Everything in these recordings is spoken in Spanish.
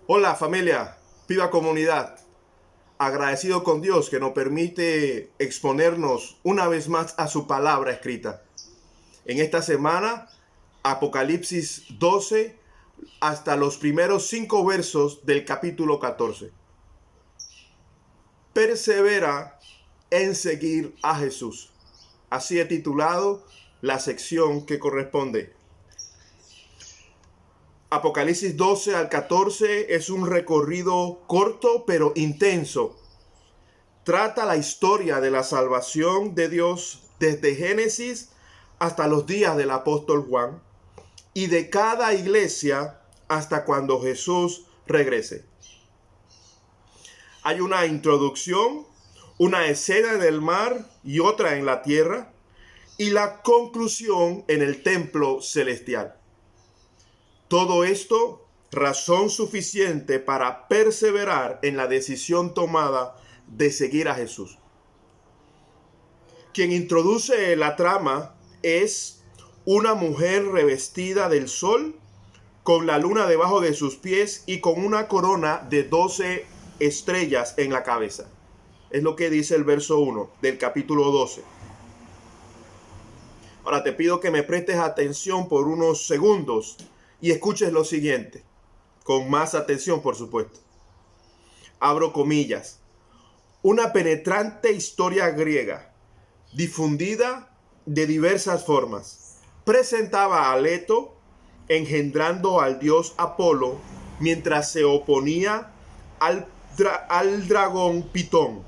Hola familia, Piba Comunidad. Agradecido con Dios que nos permite exponernos una vez más a su palabra escrita. En esta semana, Apocalipsis 12 hasta los primeros 5 versos del capítulo 14. Persevera en seguir a Jesús. Así he titulado la sección que corresponde. Apocalipsis 12 al 14 es un recorrido corto pero intenso. Trata la historia de la salvación de Dios desde Génesis hasta los días del apóstol Juan y de cada iglesia hasta cuando Jesús regrese. Hay una introducción, una escena en el mar y otra en la tierra y la conclusión en el templo celestial. Todo esto, razón suficiente para perseverar en la decisión tomada de seguir a Jesús. Quien introduce la trama es una mujer revestida del sol, con la luna debajo de sus pies y con una corona de 12 estrellas en la cabeza. Es lo que dice el verso 1 del capítulo 12. Ahora te pido que me prestes atención por unos segundos y escuches lo siguiente, con más atención por supuesto. Abro comillas. Una penetrante historia griega, difundida de diversas formas, presentaba a Leto engendrando al dios Apolo mientras se oponía al dragón Pitón.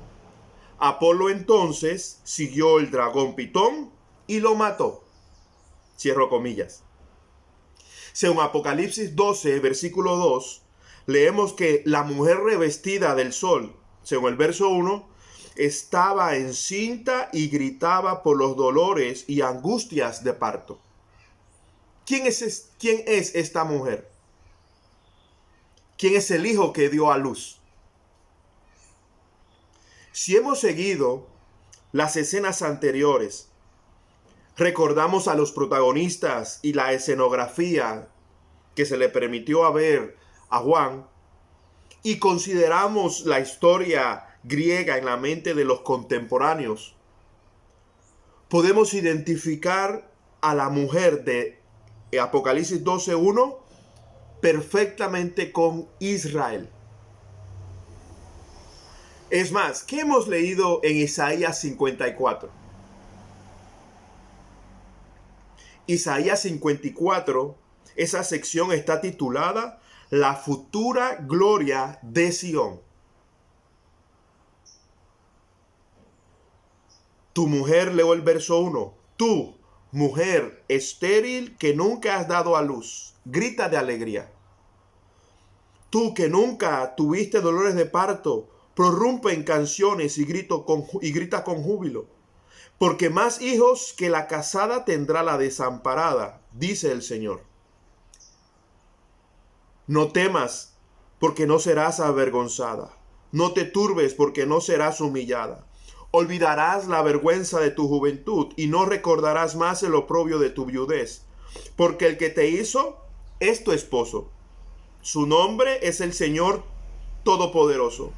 Apolo entonces siguió el dragón Pitón y lo mató. Cierro comillas. Según Apocalipsis 12, versículo 2, leemos que la mujer revestida del sol, según el verso 1, estaba encinta y gritaba por los dolores y angustias de parto. ¿Quién es esta mujer? ¿Quién es el hijo que dio a luz? Si hemos seguido las escenas anteriores, recordamos a los protagonistas y la escenografía que se le permitió ver a Juan, y consideramos la historia griega en la mente de los contemporáneos, podemos identificar a la mujer de Apocalipsis 12:1 perfectamente con Israel. Es más, ¿qué hemos leído en Isaías 54? Isaías 54, esa sección está titulada La futura gloria de Sión. Tu mujer, leo el verso 1, tú, mujer estéril que nunca has dado a luz, grita de alegría. Tú que nunca tuviste dolores de parto, prorrumpe en canciones y grita con júbilo. Porque más hijos que la casada tendrá la desamparada, dice el Señor. No temas, porque no serás avergonzada. No te turbes, porque no serás humillada. Olvidarás la vergüenza de tu juventud y no recordarás más el oprobio de tu viudez. Porque el que te hizo es tu esposo. Su nombre es el Señor Todopoderoso.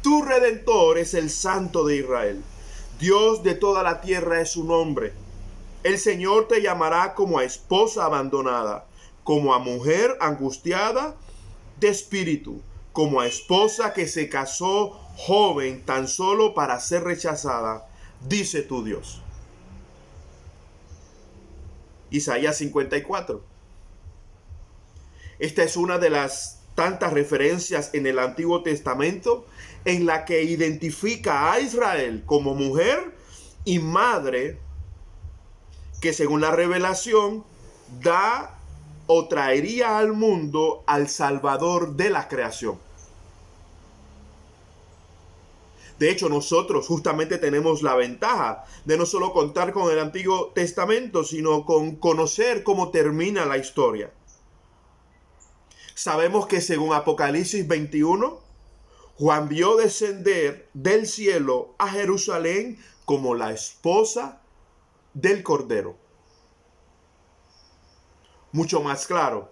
Tu Redentor es el Santo de Israel. Dios de toda la tierra es su nombre. El Señor te llamará como a esposa abandonada, como a mujer angustiada de espíritu, como a esposa que se casó joven tan solo para ser rechazada, dice tu Dios. Isaías 54. Esta es una de las tantas referencias en el Antiguo Testamento en la que identifica a Israel como mujer y madre que, según la revelación, da o traería al mundo al Salvador de la creación. De hecho, nosotros justamente tenemos la ventaja de no solo contar con el Antiguo Testamento, sino con conocer cómo termina la historia. Sabemos que según Apocalipsis 21, Juan vio descender del cielo a Jerusalén como la esposa del Cordero. Mucho más claro,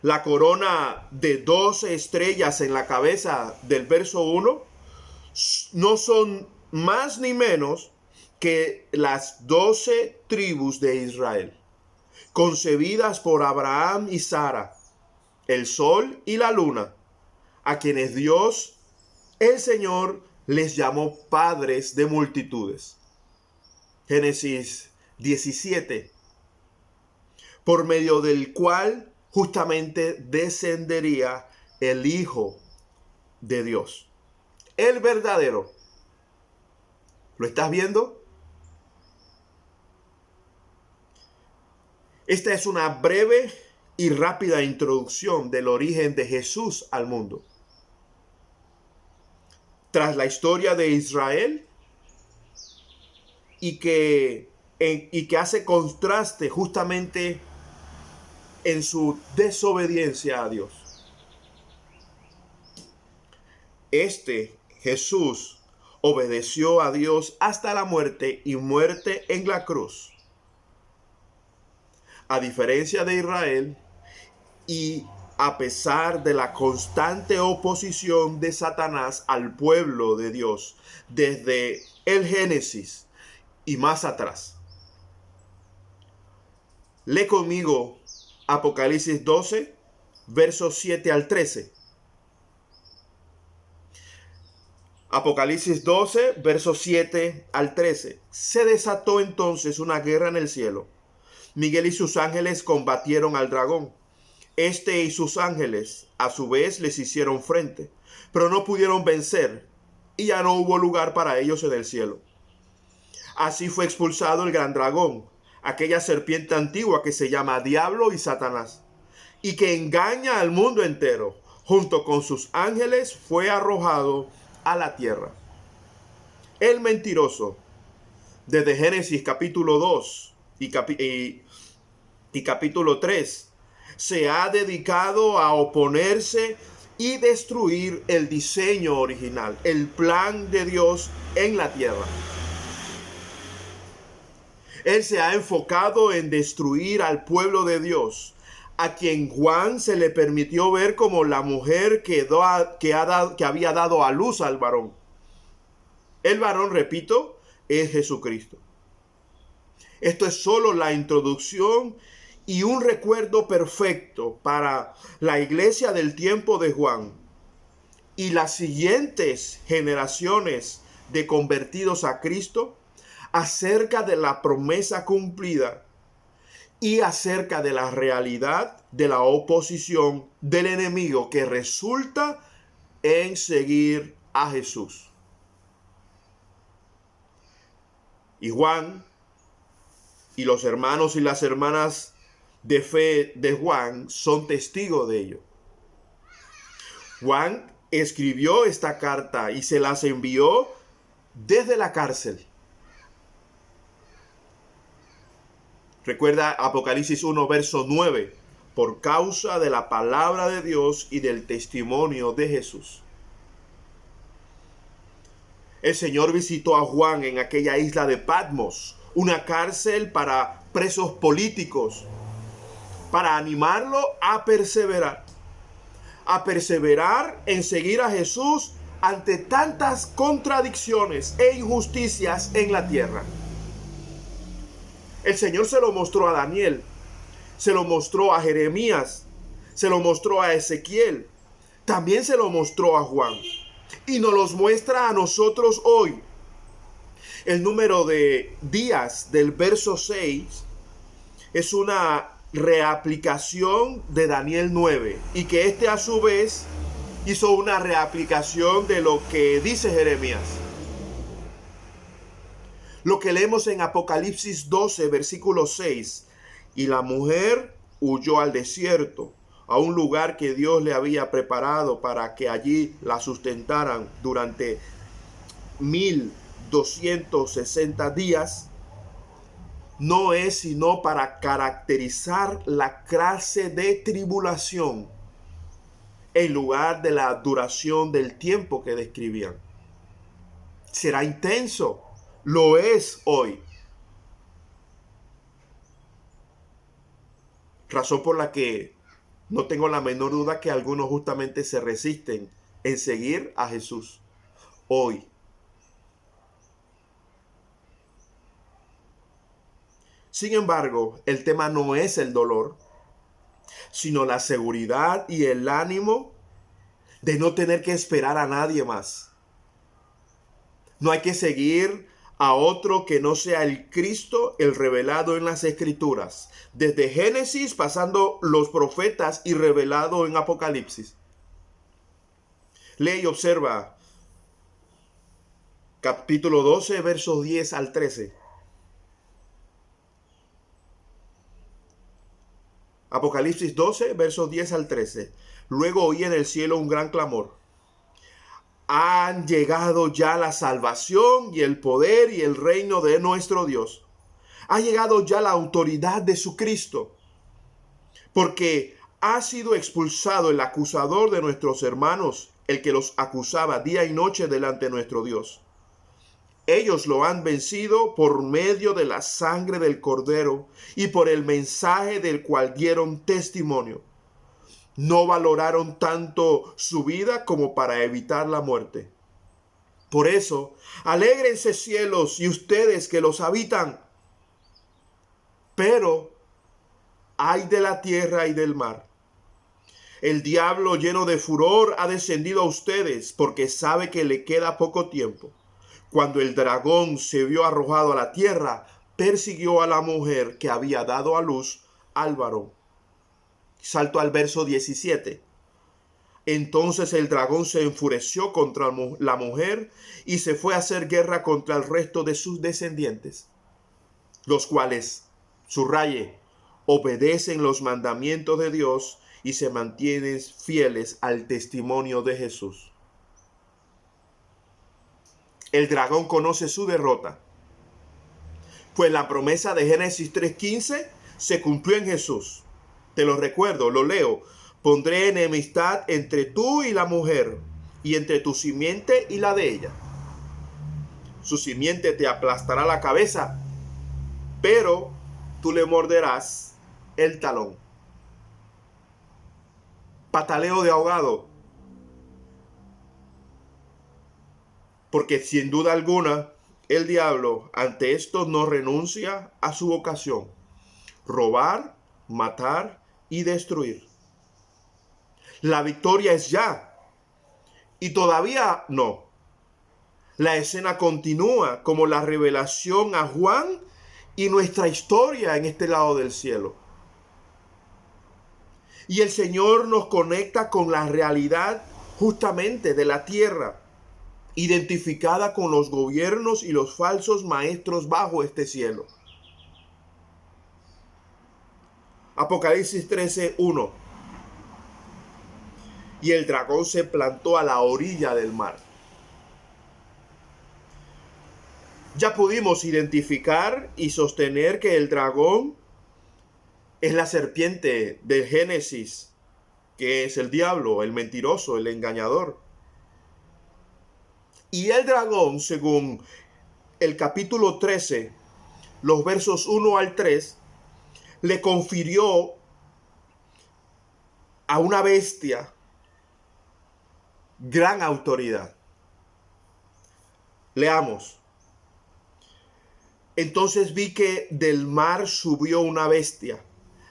La corona de 12 estrellas en la cabeza del verso 1 no son más ni menos que las 12 tribus de Israel, concebidas por Abraham y Sara, el sol y la luna, a quienes Dios, el Señor, les llamó padres de multitudes. Génesis 17, por medio del cual justamente descendería el Hijo de Dios, el verdadero. ¿Lo estás viendo? Esta es una breve y rápida introducción del origen de Jesús al mundo. Tras la historia de Israel y que hace contraste justamente en su desobediencia a Dios. Jesús obedeció a Dios hasta la muerte y muerte en la cruz. A diferencia de Israel, y a pesar de la constante oposición de Satanás al pueblo de Dios desde el Génesis y más atrás. Lee conmigo Apocalipsis 12, versos 7 al 13. Apocalipsis 12, versos 7 al 13. Se desató entonces una guerra en el cielo. Miguel y sus ángeles combatieron al dragón. Este y sus ángeles a su vez les hicieron frente, pero no pudieron vencer, y ya no hubo lugar para ellos en el cielo. Así fue expulsado el gran dragón, aquella serpiente antigua que se llama Diablo y Satanás, y que engaña al mundo entero. Junto con sus ángeles fue arrojado a la tierra. El mentiroso, desde Génesis capítulo 2 y capítulo 3, se ha dedicado a oponerse y destruir el diseño original, el plan de Dios en la tierra. Él se ha enfocado en destruir al pueblo de Dios, a quien Juan se le permitió ver como la mujer que había dado a luz al varón. El varón, repito, es Jesucristo. Esto es solo la introducción y un recuerdo perfecto para la iglesia del tiempo de Juan y las siguientes generaciones de convertidos a Cristo acerca de la promesa cumplida y acerca de la realidad de la oposición del enemigo que resulta en seguir a Jesús. Y Juan y los hermanos y las hermanas de fe de Juan son testigos de ello. Juan escribió esta carta y se las envió desde la cárcel. Recuerda Apocalipsis 1, verso 9, por causa de la palabra de Dios y del testimonio de Jesús. El Señor visitó a Juan en aquella isla de Patmos, una cárcel para presos políticos, para animarlo a perseverar en seguir a Jesús ante tantas contradicciones e injusticias en la tierra. El Señor se lo mostró a Daniel, se lo mostró a Jeremías, se lo mostró a Ezequiel, también se lo mostró a Juan y nos los muestra a nosotros hoy. El número de días del verso 6 es una reaplicación de Daniel 9 y que a su vez hizo una reaplicación de lo que dice Jeremías. Lo que leemos en Apocalipsis 12, versículo 6, y la mujer huyó al desierto, a un lugar que Dios le había preparado para que allí la sustentaran durante 1260 días. No es sino para caracterizar la clase de tribulación en lugar de la duración del tiempo que describían. Será intenso, lo es hoy. Razón por la que No tengo la menor duda que algunos justamente se resisten en seguir a Jesús hoy. Sin embargo, el tema no es el dolor, sino la seguridad y el ánimo de no tener que esperar a nadie más. No hay que seguir a otro que no sea el Cristo, el revelado en las Escrituras, desde Génesis pasando los profetas y revelado en Apocalipsis. Lee y observa capítulo 12, versos 10 al 13. Apocalipsis 12, versos 10 al 13. Luego oí en el cielo un gran clamor. Han llegado ya la salvación y el poder y el reino de nuestro Dios. Ha llegado ya la autoridad de su Cristo, porque ha sido expulsado el acusador de nuestros hermanos, el que los acusaba día y noche delante de nuestro Dios. Ellos lo han vencido por medio de la sangre del Cordero y por el mensaje del cual dieron testimonio. No valoraron tanto su vida como para evitar la muerte. Por eso, alégrense cielos y ustedes que los habitan. Pero ay de la tierra y del mar. El diablo lleno de furor ha descendido a ustedes porque sabe que le queda poco tiempo. Cuando el dragón se vio arrojado a la tierra, persiguió a la mujer que había dado a luz al varón. Salto al verso 17. Entonces el dragón se enfureció contra la mujer y se fue a hacer guerra contra el resto de sus descendientes, los cuales, subraye, obedecen los mandamientos de Dios y se mantienen fieles al testimonio de Jesús. El dragón conoce su derrota, pues la promesa de Génesis 3:15 se cumplió en Jesús. Te lo recuerdo, lo leo. Pondré enemistad entre tú y la mujer, y entre tu simiente y la de ella. Su simiente te aplastará la cabeza, pero tú le morderás el talón. Pataleo de ahogado. Porque sin duda alguna, el diablo ante esto no renuncia a su vocación: robar, matar y destruir. La victoria es ya, y todavía no. La escena continúa como la revelación a Juan y nuestra historia en este lado del cielo. Y el Señor nos conecta con la realidad justamente de la tierra, identificada con los gobiernos y los falsos maestros bajo este cielo. Apocalipsis 13:1. Y el dragón se plantó a la orilla del mar. Ya pudimos identificar y sostener que el dragón es la serpiente del Génesis, que es el diablo, el mentiroso, el engañador. Y el dragón, según el capítulo 13, los versos 1 al 3, le confirió a una bestia gran autoridad. Leamos. Entonces vi que del mar subió una bestia,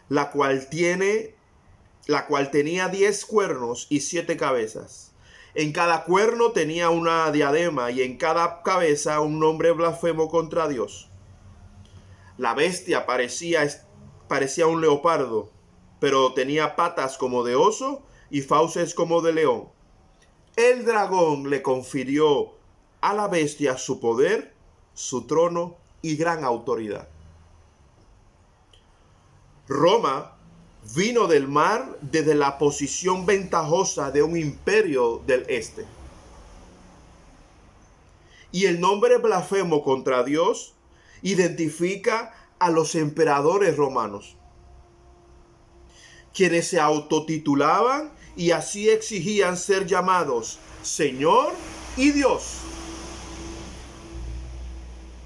la cual tenía 10 cuernos y 7 cabezas. En cada cuerno tenía una diadema y en cada cabeza un nombre blasfemo contra Dios. La bestia parecía un leopardo, pero tenía patas como de oso y fauces como de león. El dragón le confirió a la bestia su poder, su trono y gran autoridad. Roma vino del mar desde la posición ventajosa de un imperio del este. Y el nombre blasfemo contra Dios identifica a los emperadores romanos, quienes se autotitulaban y así exigían ser llamados Señor y Dios.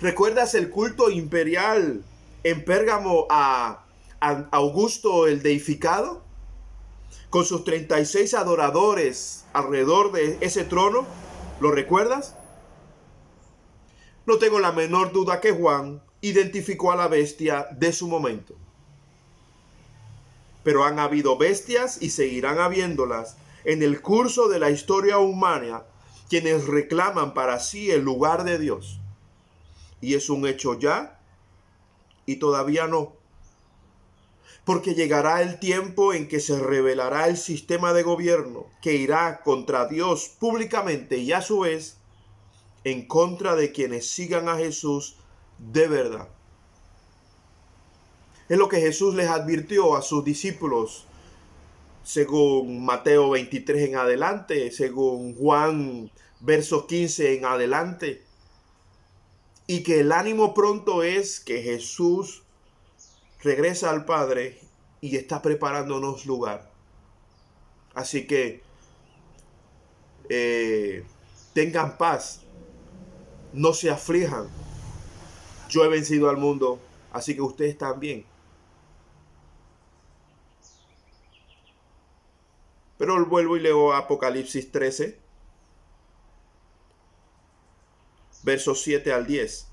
¿Recuerdas el culto imperial en Pérgamo a Augusto el deificado? con sus 36 adoradores alrededor de ese trono. ¿Lo recuerdas? No tengo la menor duda que Juan identificó a la bestia de su momento. Pero han habido bestias y seguirán habiéndolas en el curso de la historia humana, quienes reclaman para sí el lugar de Dios. Y es un hecho ya y todavía no. Porque llegará el tiempo en que se revelará el sistema de gobierno que irá contra Dios públicamente y a su vez en contra de quienes sigan a Jesús de verdad. Es lo que Jesús les advirtió a sus discípulos, según Mateo 23 en adelante, según Juan versos 15 en adelante. Y que el ánimo pronto es que Jesús regresa al Padre y está preparándonos lugar. Así que tengan paz, no se aflijan. Yo he vencido al mundo, así que ustedes también. Pero vuelvo y leo Apocalipsis 13, versos 7 al 10.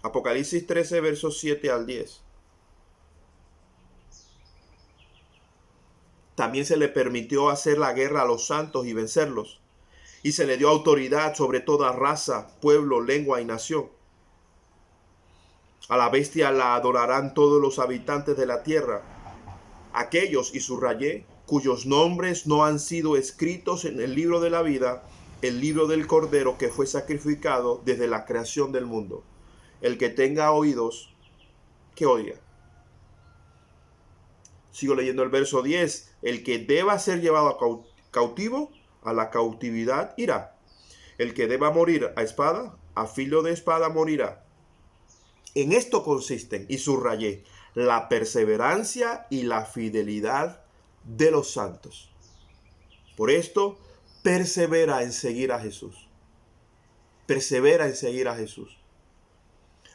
Apocalipsis 13, versos 7 al 10. También se le permitió hacer la guerra a los santos y vencerlos. Y se le dio autoridad sobre toda raza, pueblo, lengua y nación. A la bestia la adorarán todos los habitantes de la tierra, aquellos, y subrayé, cuyos nombres no han sido escritos en el libro de la vida, el libro del Cordero que fue sacrificado desde la creación del mundo. El que tenga oídos, que oiga. Sigo leyendo el verso 10. El que deba ser llevado cautivo, a la cautividad irá. El que deba morir a espada, a filo de espada morirá. En esto consisten, y subrayé, la perseverancia y la fidelidad de los santos. Por esto, persevera en seguir a Jesús. Persevera en seguir a Jesús.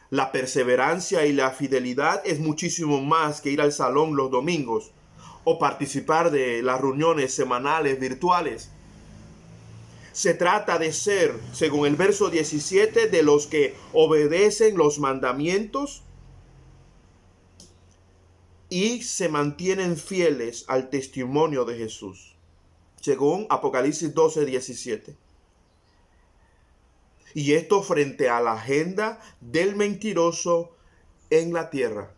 La perseverancia y la fidelidad es muchísimo más que ir al salón los domingos o participar de las reuniones semanales virtuales. Se trata de ser, según el verso 17, de los que obedecen los mandamientos y se mantienen fieles al testimonio de Jesús, según Apocalipsis 12, 17. Y esto frente a la agenda del mentiroso en la tierra.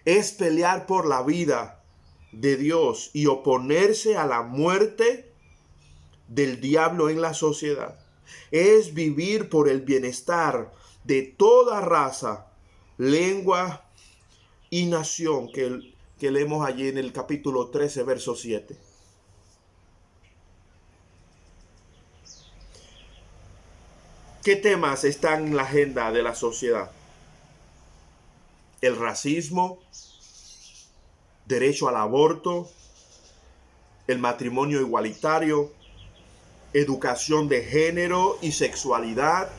Es pelear por la vida de Dios y oponerse a la muerte del diablo en la sociedad. Es vivir por el bienestar de toda raza, lengua y nación que leemos allí en el capítulo 13, verso 7. ¿Qué temas están en la agenda de la sociedad? El racismo, derecho al aborto, el matrimonio igualitario, educación de género y sexualidad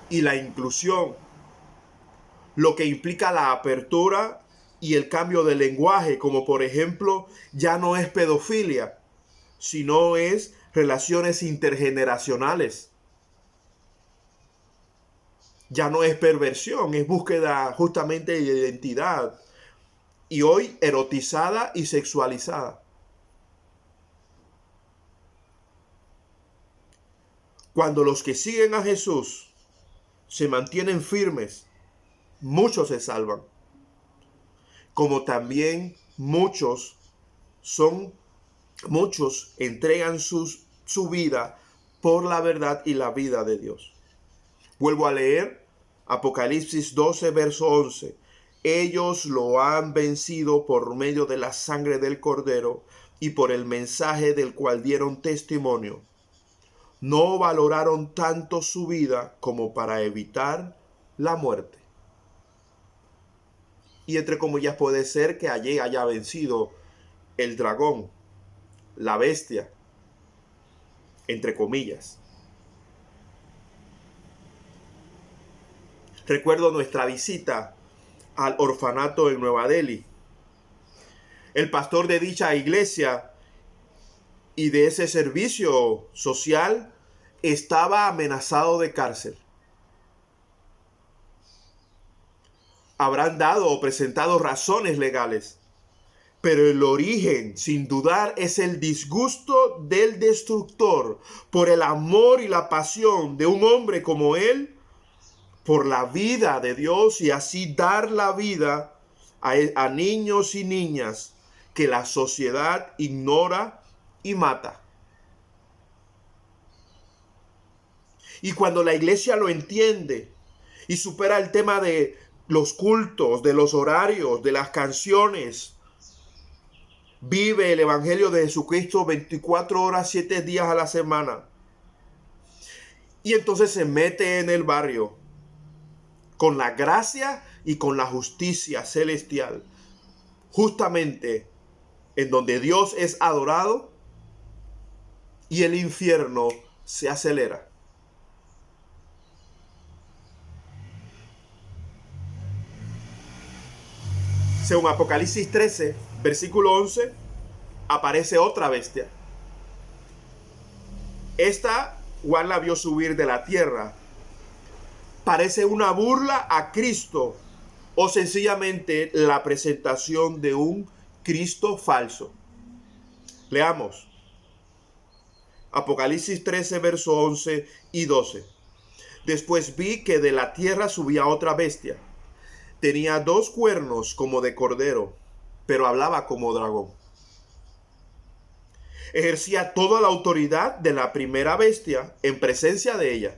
y la inclusión, lo que implica la apertura y el cambio de lenguaje, como por ejemplo, ya no es pedofilia, sino es relaciones intergeneracionales. Ya no es perversión, es búsqueda justamente de identidad. Y hoy erotizada y sexualizada. Cuando los que siguen a Jesús se mantienen firmes, muchos se salvan. Como también muchos entregan su vida por la verdad y la vida de Dios. Vuelvo a leer Apocalipsis 12, verso 11. Ellos lo han vencido por medio de la sangre del Cordero y por el mensaje del cual dieron testimonio. No valoraron tanto su vida como para evitar la muerte. Y entre comillas puede ser que allí haya vencido el dragón, la bestia, entre comillas. Recuerdo nuestra visita al orfanato en Nueva Delhi. El pastor de dicha iglesia y de ese servicio social estaba amenazado de cárcel. Habrán dado o presentado razones legales, pero el origen, sin dudar, es el disgusto del destructor por el amor y la pasión de un hombre como él por la vida de Dios, y así dar la vida a niños y niñas que la sociedad ignora y mata. Y cuando la iglesia lo entiende y supera el tema de los cultos, de los horarios, de las canciones, vive el Evangelio de Jesucristo 24 horas, 7 días a la semana. Y entonces se mete en el barrio con la gracia y con la justicia celestial, justamente en donde Dios es adorado y el infierno se acelera. Según Apocalipsis 13, versículo 11, aparece otra bestia. Esta Juan la vio subir de la tierra. Parece una burla a Cristo o sencillamente la presentación de un Cristo falso. Leamos. Apocalipsis 13, verso 11 y 12. Después vi que de la tierra subía otra bestia. Tenía 2 cuernos como de cordero, pero hablaba como dragón. Ejercía toda la autoridad de la primera bestia en presencia de ella,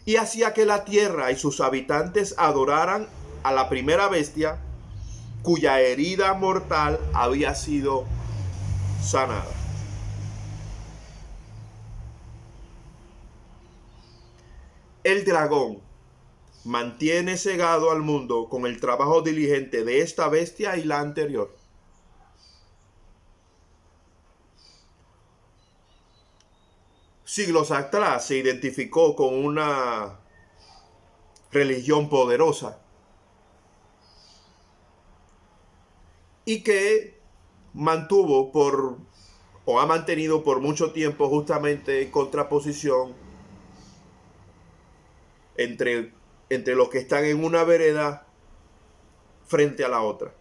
y hacía que la tierra y sus habitantes adoraran a la primera bestia, cuya herida mortal había sido sanada. El dragón mantiene cegado al mundo con el trabajo diligente de esta bestia y la anterior. Siglos atrás se identificó con una religión poderosa y que ha mantenido por mucho tiempo justamente en contraposición entre los que están en una vereda frente a la otra.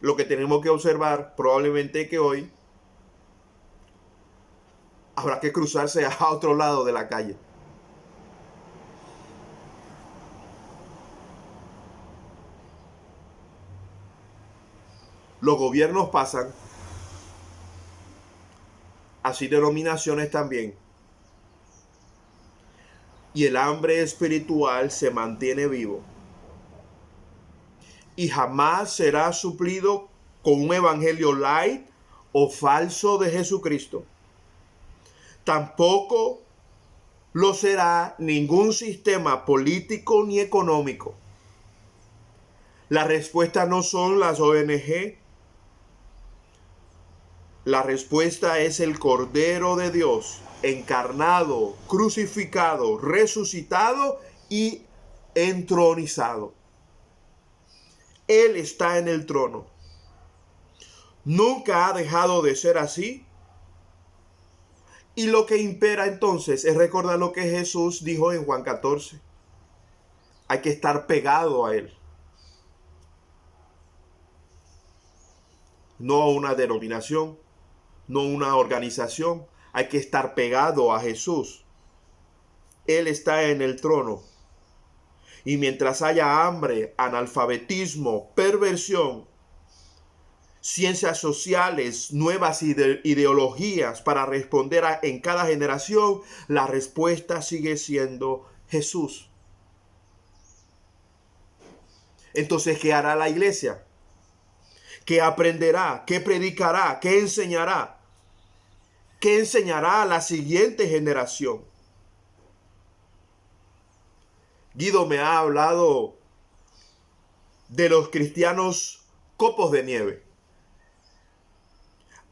Lo que tenemos que observar probablemente es que hoy habrá que cruzarse a otro lado de la calle. Los gobiernos pasan, así denominaciones también, y el hambre espiritual se mantiene vivo y jamás será suplido con un evangelio light o falso de Jesucristo. Tampoco lo será ningún sistema político ni económico. La respuesta no son las ONG. La respuesta es el Cordero de Dios, encarnado, crucificado, resucitado y entronizado. Él está en el trono. Nunca ha dejado de ser así. Y lo que impera entonces es recordar lo que Jesús dijo en Juan 14. Hay que estar pegado a Él. No a una denominación, no a una organización. Hay que estar pegado a Jesús. Él está en el trono. Y mientras haya hambre, analfabetismo, perversión, ciencias sociales, nuevas ideologías para responder en cada generación, la respuesta sigue siendo Jesús. Entonces, ¿qué hará la iglesia? ¿Qué aprenderá? ¿Qué predicará? ¿Qué enseñará? ¿Qué enseñará a la siguiente generación? Guido me ha hablado de los cristianos copos de nieve.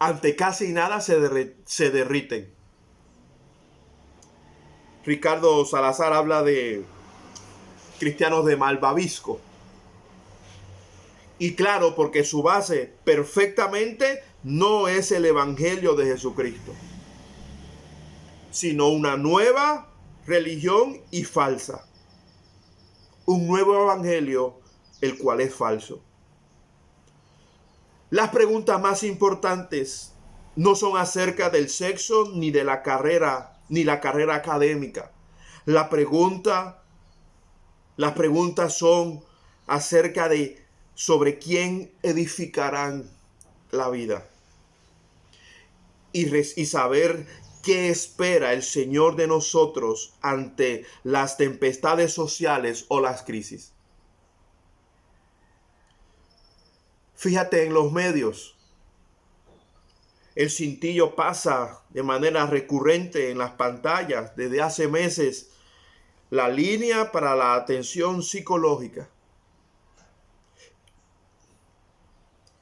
Ante casi nada se derriten. Ricardo Salazar habla de cristianos de malvavisco. Y claro, porque su base perfectamente no es el evangelio de Jesucristo, sino una nueva religión y falsa. Un nuevo evangelio, el cual es falso. Las preguntas más importantes no son acerca del sexo ni de la carrera, ni la carrera académica. Las preguntas son acerca de sobre quién edificarán la vida. Y saber qué espera el Señor de nosotros ante las tempestades sociales o las crisis. Fíjate en los medios. El cintillo pasa de manera recurrente en las pantallas desde hace meses. La línea para la atención psicológica.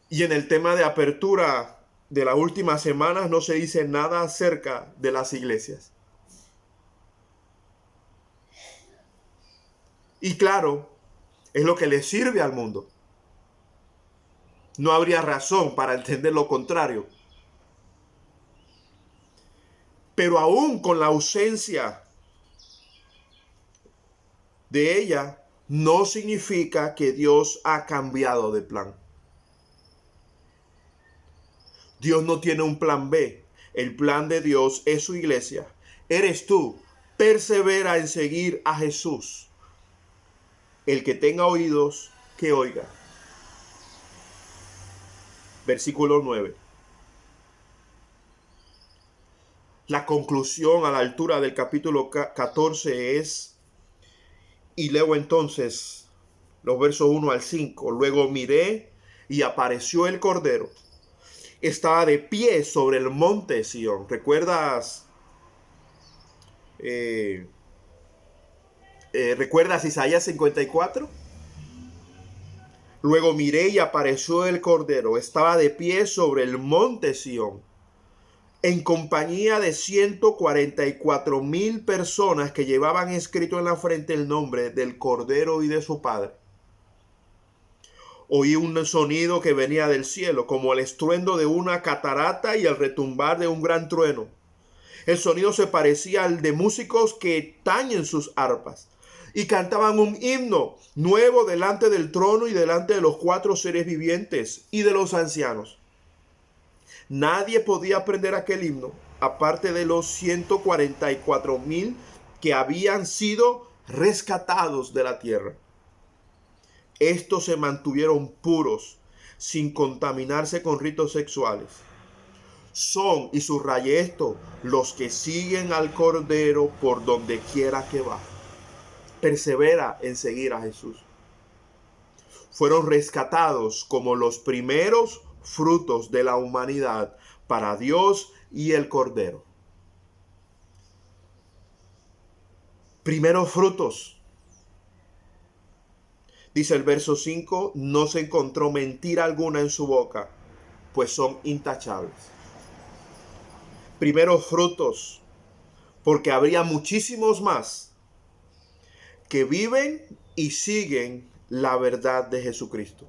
Y en el tema de apertura de las últimas semanas no se dice nada acerca de las iglesias. Y claro, es lo que le sirve al mundo. No habría razón para entender lo contrario. Pero aún con la ausencia de ella, no significa que Dios ha cambiado de plan. Dios no tiene un plan B. El plan de Dios es su iglesia. Eres tú. Persevera en seguir a Jesús. El que tenga oídos, que oiga. Versículo 9. La conclusión a la altura del capítulo 14 es, y leo entonces los versos 1 al 5. Luego miré y apareció el Cordero. Estaba de pie sobre el monte Sión. ¿Recuerdas? ¿Recuerdas Isaías 54? Luego miré y apareció el Cordero. Estaba de pie sobre el monte Sión, en compañía de 144,000 personas que llevaban escrito en la frente el nombre del Cordero y de su Padre. Oí un sonido que venía del cielo, como el estruendo de una catarata y el retumbar de un gran trueno. El sonido se parecía al de músicos que tañen sus arpas y cantaban un himno nuevo delante del trono y delante de los 4 seres vivientes y de los ancianos. Nadie podía aprender aquel himno, aparte de los 144,000 que habían sido rescatados de la tierra. Estos se mantuvieron puros, sin contaminarse con ritos sexuales. Son, y subrayé esto, los que siguen al Cordero por donde quiera que va. Persevera en seguir a Jesús. Fueron rescatados como los primeros frutos de la humanidad para Dios y el Cordero. Primeros frutos. Dice el verso 5, no se encontró mentira alguna en su boca, pues son intachables. Primeros frutos, porque habría muchísimos más que viven y siguen la verdad de Jesucristo,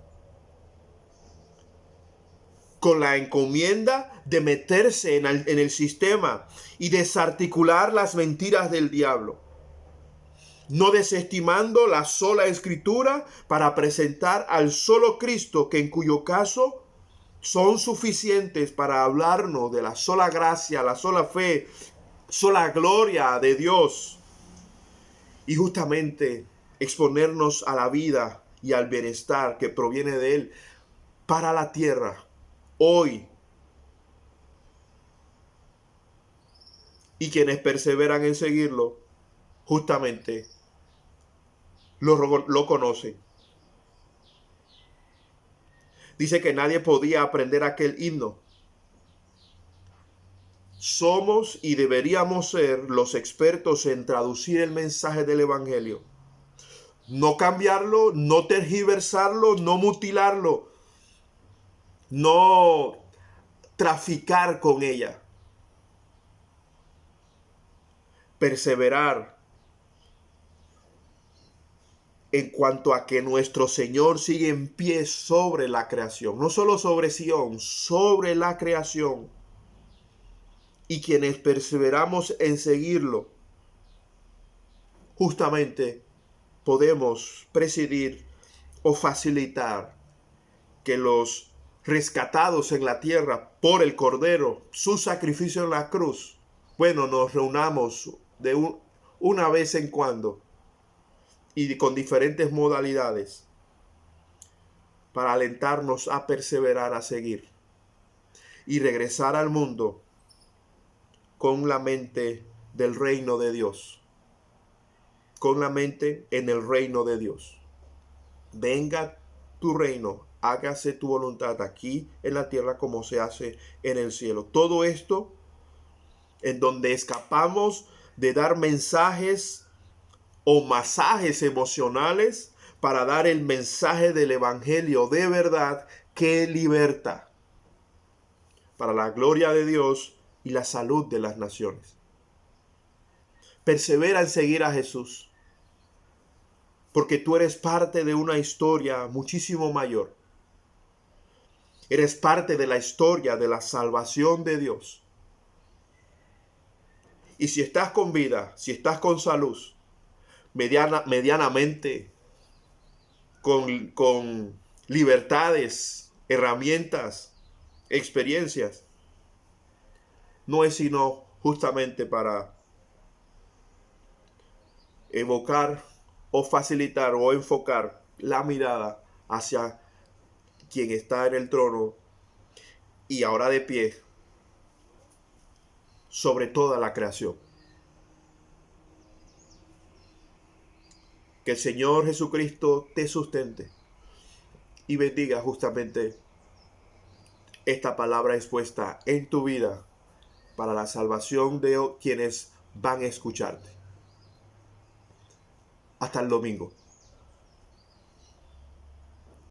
con la encomienda de meterse en el sistema y desarticular las mentiras del diablo, no desestimando la sola escritura para presentar al solo Cristo, que en cuyo caso son suficientes para hablarnos de la sola gracia, la sola fe, sola gloria de Dios, y justamente exponernos a la vida y al bienestar que proviene de Él para la tierra, hoy. Y quienes perseveran en seguirlo, justamente lo conocen. Dice que nadie podía aprender aquel himno. Somos y deberíamos ser los expertos en traducir el mensaje del Evangelio. No cambiarlo, no tergiversarlo, no mutilarlo, no traficar con ella. Perseverar en cuanto a que nuestro Señor sigue en pie sobre la creación, no solo sobre Sión, sobre la creación. Y quienes perseveramos en seguirlo, justamente podemos presidir o facilitar que los rescatados en la tierra por el Cordero, su sacrificio en la cruz, bueno, nos reunamos una vez en cuando y con diferentes modalidades para alentarnos a perseverar, a seguir y regresar al mundo con la mente del reino de Dios, con la mente en el reino de Dios. Venga tu reino, hágase tu voluntad aquí en la tierra como se hace en el cielo. Todo esto en donde escapamos de dar mensajes o masajes emocionales para dar el mensaje del evangelio de verdad que liberta para la gloria de Dios y la salud de las naciones. Persevera en seguir a Jesús, porque tú eres parte de una historia muchísimo mayor. Eres parte de la historia de la salvación de Dios. Y si estás con vida, si estás con salud, medianamente, con libertades, herramientas, experiencias, no es sino justamente para evocar o facilitar o enfocar la mirada hacia quien está en el trono y ahora de pie sobre toda la creación. Que el Señor Jesucristo te sustente y bendiga justamente esta palabra expuesta en tu vida para la salvación de quienes van a escucharte. Hasta el domingo.